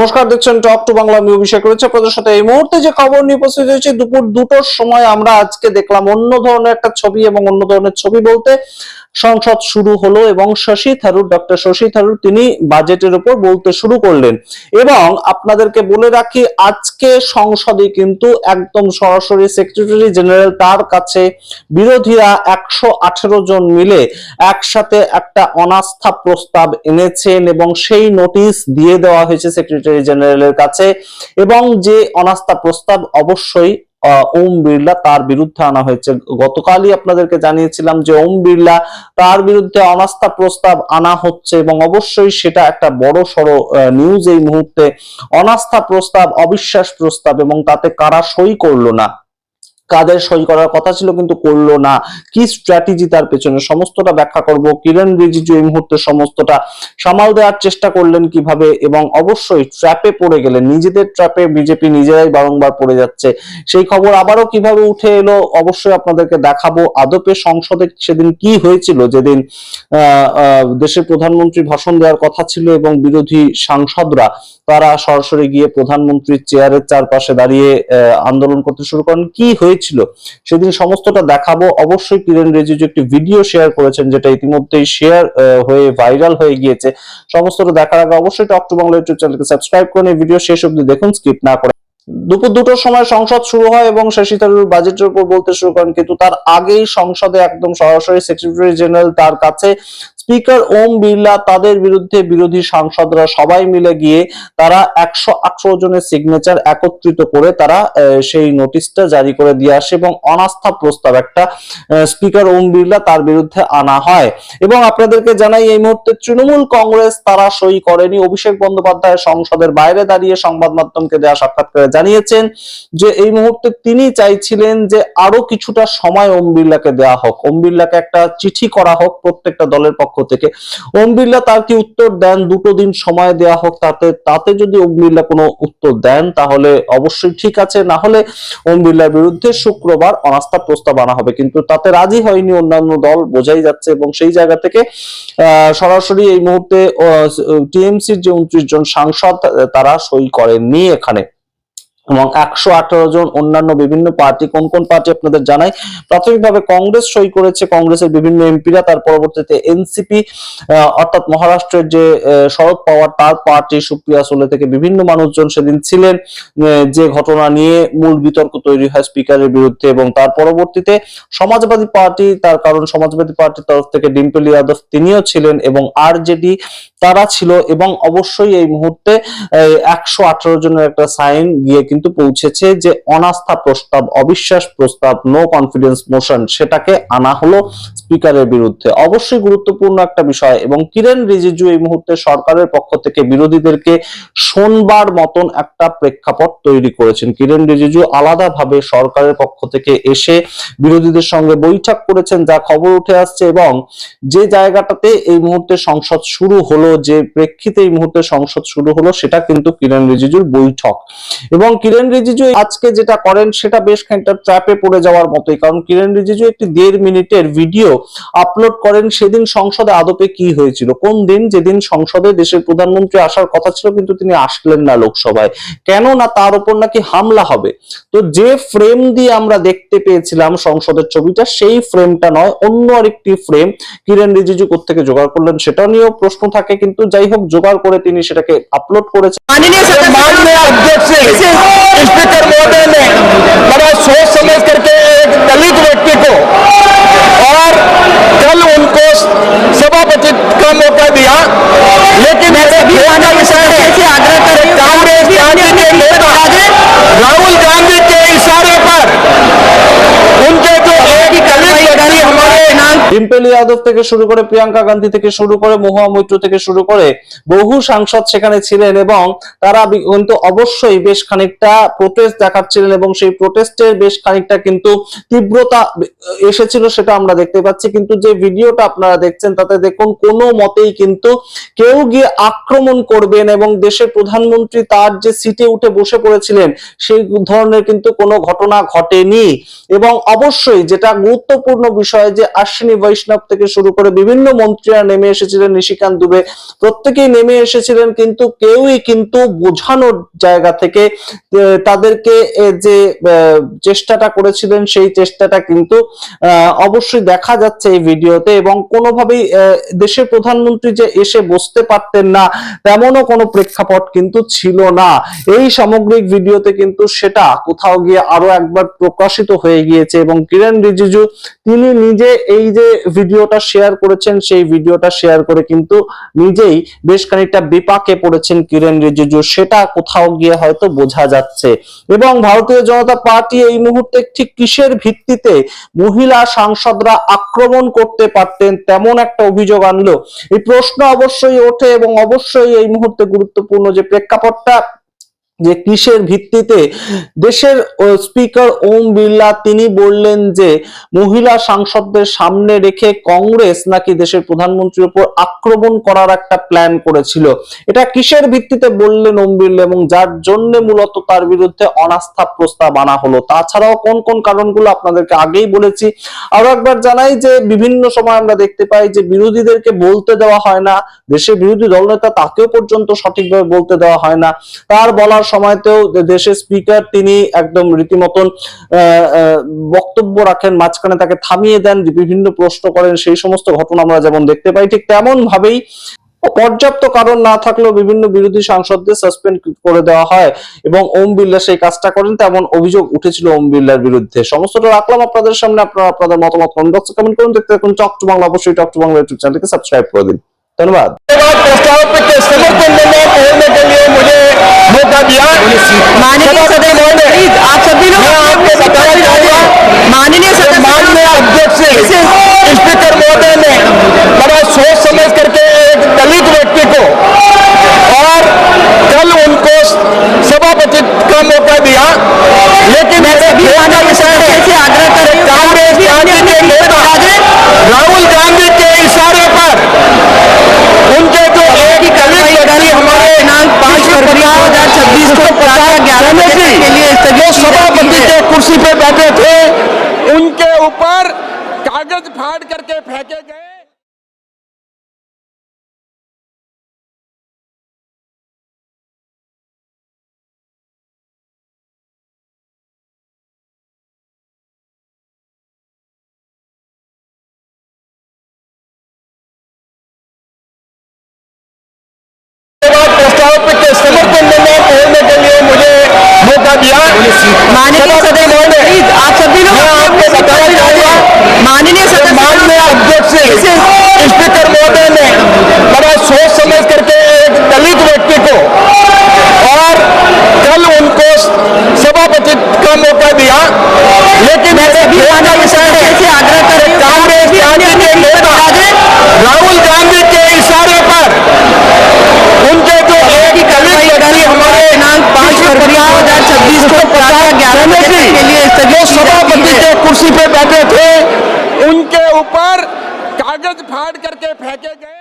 নমস্কার, দেখছেন talk to Bangla. আমি অভিষেক রয়েছে আপনাদের সাথে। এই মুহূর্তে যে খবর নিয়ে উপস্থিত হয়েছে দুপুর 2টোর সময়, আমরা আজকে দেখলাম অন্য ধরনের একটা ছবি, এবং অন্য ধরনের ছবি বলতে সংসদ শুরু হলো এবং ডক্টর শশী থারুর তিনি বাজেটের উপর বলতে শুরু করলেন। এবং আপনাদেরকে বলে রাখি, আজকে সংসদে কিন্তু একদম সরাসরি সেক্রেটারি জেনারেল তার কাছে বিরোধীরা 118 জন মিলে একসাথে একটা অনাস্থা প্রস্তাব এনেছেন এবং সেই নোটিশ দিয়ে দেওয়া হয়েছে সেক্রেটারি জেনারেলের কাছে। এবং যে অনাস্থা প্রস্তাব অবশ্যই ওম বিড়লা তার বিরুদ্ধে আনা হয়েছে। গতকালই আপনাদেরকে জানিয়েছিলাম যে ওম বিড়লা তার বিরুদ্ধে অনাস্থা প্রস্তাব আনা হচ্ছে, এবং অবশ্যই সেটা একটা বড় সড়ো নিউজ এই মুহূর্তে। অনাস্থা প্রস্তাব, অবিশ্বাস প্রস্তাব, এবং তাতে কারা সই করলো না, কাদের সই করার কথা ছিল কিন্তু করলো না, কি স্ট্র্যাটেজি তার পেছনে, সমস্তটা ব্যাখ্যা করব। কিরণ রিজিজু এই মুহূর্তে সমস্তটা সামাল দেওয়ার চেষ্টা করলেন কিভাবে, এবং অবশ্যই ট্র্যাপে পড়ে গেলেন, নিজেদের ট্র্যাপে বিজেপি নিজেরাই বারংবার পড়ে যাচ্ছে, সেই খবর আবারও কিভাবে উঠে এলো অবশ্যই আপনাদেরকে দেখাবো। আদপে সংসদে সেদিন কি হয়েছিল, যেদিন দেশের প্রধানমন্ত্রী ভাষণ দেওয়ার কথা ছিল এবং বিরোধী সাংসদরা তারা সরাসরি গিয়ে প্রধানমন্ত্রীর চেয়ারের চারপাশে দাঁড়িয়ে আন্দোলন করতে শুরু করেন, কি হয়েছিল সেদিন সমস্তটা দেখাবো। অবশ্যই কিরণ রিজিজু একটি ভিডিও শেয়ার করেছেন, যেটা ইতিমধ্যেই শেয়ার হয়ে ভাইরাল হয়ে গিয়েছে। সমস্তটা দেখার আগে অবশ্যই টক টু বাংলা ইউটিউব চ্যানেলকে সাবস্ক্রাইব করুন, এই ভিডিও শেষ অবধি দেখুন, স্কিপ না করে। দুপুর 2টোর সময় সংসদ শুরু হয় এবং শশী থারুর বাজেটের উপর বলতে শুরু করেন, কিন্তু তার আগেই সংসদে একদম সরাসরি সেক্রেটারি জেনারেল তার কাছে স্পিকার ওম বিড়লা, তাদের বিরুদ্ধে বিরোধী সাংসদরা সবাই মিলে গিয়ে তারা 118 জনের সিগনেচার একত্রিত করে তারা সেই নোটিশটা জারি করে দিয়ে আসে, এবং অনাস্থা প্রস্তাব একটা স্পিকার ওম বিড়লা তার বিরুদ্ধে আনা হয়। এবং আপনাদেরকে জানাই, এই মুহূর্তে তৃণমূল কংগ্রেস তারা সই করেনি। অভিষেক বন্দ্যোপাধ্যায় সংসদের বাইরে দাঁড়িয়ে সংবাদ মাধ্যমকে দেওয়া সাক্ষাৎকারে জানিয়েছেন যে এই মুহূর্তে তিনি চাইছিলেন যে আরো কিছুটা সময় ওম বিড়লাকে দেওয়া হোক, ওম বিড়লাকে একটা চিঠি করা হোক প্রত্যেকটা দলের পক্ষ থেকে। ওম বিড়লা তার কি উত্তর দেন, 2টো দিন সময় দেওয়া হোক, তাতে যদি ওম বিড়লা কোনো উত্তর দেন তাহলে অবশ্যই ঠিক আছে, না হলে ওম বিড়লার বিরুদ্ধে শুক্রবার অনাস্থা প্রস্তাব আনা হবে। কিন্তু তাতে রাজি হয়নি অন্যান্য দল, বোঝাই যাচ্ছে। এবং সেই জায়গা থেকে সরাসরি এই মুহূর্তে টিএমসির যে 29 জন সাংসদ তারা সই করেননি এখানে, এবং 118 জন অন্যান্য বিভিন্ন পার্টি, কোন কোন পার্টি আপনাদের জানাই। প্রাথমিকভাবে কংগ্রেস সই করেছে, কংগ্রেসের বিভিন্ন এমপিরা, তার পরবর্তীতে এনসিপি অর্থাৎ মহারাষ্ট্রের যে শরদ পাওয়ার তার পার্টি, সুপ্রিয়া সোলে থেকে বিভিন্ন মানুষজন সেদিন ছিলেন, যে ঘটনা নিয়ে মূল বিতর্ক তৈরি হয় স্পিকারের বিরুদ্ধে। এবং তার পরবর্তীতে সমাজবাদী পার্টি, তার কারণ সমাজবাদী পার্টির তরফ থেকে ডিম্পল যাদব তিনিও ছিলেন, এবং আরজেডি তারা ছিল। এবং অবশ্যই এই মুহূর্তে 118 জনের একটা সাইন গিয়ে কিন্তু পৌঁছেছে যে অনাস্থা প্রস্তাব, অবিশ্বাস প্রস্তাব, নো কনফিডেন্স মোশন, সেটাকে আনা হলো স্পিকারের বিরুদ্ধে। অবশ্যই গুরুত্বপূর্ণ একটা বিষয়। এবং কিরণ রিজিজু এই মুহূর্তে সরকারের পক্ষ থেকে বিরোধীদেরকে শোনবার মতন একটা প্রেক্ষাপট তৈরি করেছেন। কিরণ রিজিজু আলাদাভাবে সরকারের পক্ষ থেকে এসে বিরোধীদের সঙ্গে বৈঠক করেছেন, যা খবর উঠে আসছে। এবং যে জায়গাটাতে এই মুহূর্তে সংসদ শুরু হলো, যে প্রেক্ষিতে এই মুহূর্তে সংসদ শুরু হলো, সেটা কিন্তু কিরণ রিজিজুর বৈঠক। এবং কিরণ রিজিজু আজকে যেটা করেন সেটা বেশ খানিকটা ট্র্যাপে পড়ে যাওয়ার মতোই, কারণ কিরণ রিজিজু একটি 1.5 মিনিটের ভিডিও আপলোড করেন সেদিন সংসদে আদপে কি হয়েছিল। কোন দিন? যেদিন সংসদে দেশের প্রধানমন্ত্রী আসার কথা ছিল কিন্তু তিনি আসলেন না লোকসভায়, কেন না তার উপর নাকি হামলা হবে। তো যে ফ্রেম দিয়ে আমরা দেখতে পেয়েছিলাম সংসদের ছবিটা, সেই ফ্রেমটা নয়, অন্য আরেকটি ফ্রেম কিরণ রিজিজু কোত্থেকে জোগাড় করলেন সেটা নিয়েও প্রশ্ন থাকে। কিন্তু যাই হোক, জোগাড় করে তিনি সেটাকে আপলোড করেছেন। माननीय अध्यक्ष स्पीकर महोदय ने बड़ा सोच समझ करके एक दलित व्यक्ति को और कल उनको सभापति का मौका दिया, लेकिन विषय है कांग्रेस पार्टी के नेता राहुल गांधी के इशारे पर उनके जो एक दलित व्यक्ति हमारे ডিম্পল যাদব থেকে শুরু করে প্রিয়াঙ্কা গান্ধী থেকে শুরু করে মহুয়া মৈত্র থেকে শুরু করে বহু সাংসদ সেখানে ছিলেন, এবং তারা কিন্তু অবশ্যই বেশ খানিকটা প্রোটেস্ট দেখাচ্ছিলেন, এবং সেই প্রোটেস্টের বেশ খানিকটা কিন্তু তীব্রতা এসেছিল, সেটা আমরা দেখতে পাচ্ছি। কিন্তু যে ভিডিওটা আপনারা দেখছেন তাতে দেখুন, কোনো মতেই কিন্তু কেউ গিয়ে আক্রমণ করবেন এবং দেশের প্রধানমন্ত্রী তার যে সিটে উঠে বসে পড়েছিলেন সেই ধরনের কিন্তু কোনো ঘটনা ঘটেনি। এবং অবশ্যই যেটা গুরুত্বপূর্ণ বিষয়, যে অশ্বিনী বৈষ্ণব থেকে শুরু করে বিভিন্ন মন্ত্রীরা নেমে এসেছিলেন, নিশিকান্ত দুবে প্রত্যেকেই নেমে এসেছিলেন, কিন্তু কেউই কিন্তু বোঝানোর জায়গা থেকে তাদেরকে যে চেষ্টাটা করেছিলেন সেই চেষ্টাটা কিন্তু অবশ্যই দেখা যাচ্ছে এই ভিডিওতে। এবং কোনোভাবেই দেশের প্রধানমন্ত্রী যে এসে বসতে পারতেন না তেমনও কোনো প্রেক্ষাপট কিন্তু ছিল না। এই সামগ্রিক ভিডিওতে কিন্তু সেটা কোথাও গিয়ে আরো একবার প্রকাশিত হয়ে গিয়েছে এবং কিরেন রিজিজু তিনি নিজে এই যে ভিডিওটা শেয়ার করেছেন সেই ভিডিওটা শেয়ার করে কিন্তু নিজেই বেশ খানিকটা বিপাকে পড়েছেন কিরেন রিজিজু, সেটা কোথাও গিয়ে হয়তো বোঝা যাচ্ছে। এবং ভারতীয় জনতা পার্টি এই মুহূর্তে ঠিক কিসের ভিত্তিতে মহিলা সাংসদরা আক্রমণ করতে পারতেন তেমন একটা অভিযোগ আনলো, এই প্রশ্ন অবশ্যই ওঠে। এবং অবশ্যই এই মুহূর্তে গুরুত্বপূর্ণ যে প্রেক্ষাপটটা যে কিসের ভিত্তিতে দেশের স্পিকার ওম বিড়লা তিনি বললেন যে মহিলা সাংসদদের সামনে রেখে কংগ্রেস নাকি দেশের প্রধানমন্ত্রীর উপর আক্রমণ করার একটা প্ল্যান করেছিল। এটা কিসের ভিত্তিতে বললেন ওম বিড়লা এবং যার জন্য মূলত তার বিরুদ্ধে অনাস্থা প্রস্তাব আনা হলো, তাছাড়াও কোন কোন কারণগুলো আপনাদেরকে আগেই বলেছি। আরো একবার জানাই যে বিভিন্ন সময় আমরা দেখতে পাই যে বিরোধীদেরকে বলতে দেওয়া হয় না, দেশের বিরোধী দলনেতা তাকেও পর্যন্ত সঠিকভাবে বলতে দেওয়া হয় না, তার বলার সময়তেও দেশের স্পিকার তিনি একদম রীতিমতন বক্তব্য রাখেন, মাঝখানে তাকে থামিয়ে দেন, বিভিন্ন প্রশ্ন করেন, সেই সমস্ত ঘটনা আমরা যেমন দেখতে পাই ঠিক তেমন ভাবেই পর্যাপ্ত কারণ না থাকলেও বিভিন্ন বিরোধী সাংসদদের সাসপেন্ড করে দেওয়া হয় এবং ওম বিড়লা সেই কাজটা করেন তেমন অভিযোগ উঠেছিল ওম বিড়লার বিরুদ্ধে। সমস্তটা রাখলাম আপনাদের সামনে, আপনারা আপনাদের মতামত কমেন্ট বক্সে কমেন্ট করুন। দেখতে থাকুন টক টু বাংলা, অবশ্যই টক টু বাংলা ইউটিউব চ্যানেলকে সাবস্ক্রাইব করে দিন। धन्यवाद। प्रस्ताव के समर्थन में बोलने के लिए मुझे मौका दिया। माननीय सदस्य महोदय, आप सभी लोग आपको बताना चाहूंगा माननीय माननीय अध्यक्ष स्पीकर महोदय ने बड़ा सोच समझ करके एक दलित व्यक्ति को और कल उनको सभापति का मौका दिया, लेकिन मेरे कहने का विषय है आग्रह करें कांग्रेस पार्टी के नेता राहुल गांधी के इशारे पर उनके जो एक दलित व्यक्ति हमारे दिनांक 5 फरवरी 2026 को प्रातः 11 बजे के लिए जो सभापति के कुर्सी पे बैठे थे उनके ऊपर कागज फाड़ करके फेंके गए। प्रस्ताव के समर्थन में बोलने के लिए मुझे मौका दिया। माननीय सदस्य महोदय, आप सभी लोग आपको बताना चाहूंगा माननीय माननीय अध्यक्ष स्पीकर महोदय ने बड़ा सोच समझ करके एक दलित व्यक्ति को और कल उनको सभापति का मौका दिया, लेकिन मेरे कहने का विषय है आग्रह करें कांग्रेस पार्टी के नेता राहुल गांधी के इशारे पर उनके जो एक दलित व्यक्ति हमारे दिनांक 5 फरवरी 2026 को प्रातः 11 बजे के लिए जो सभापति के कुर्सी पे बैठे थे उनके ऊपर कागज फाड़ करके फेंके गए।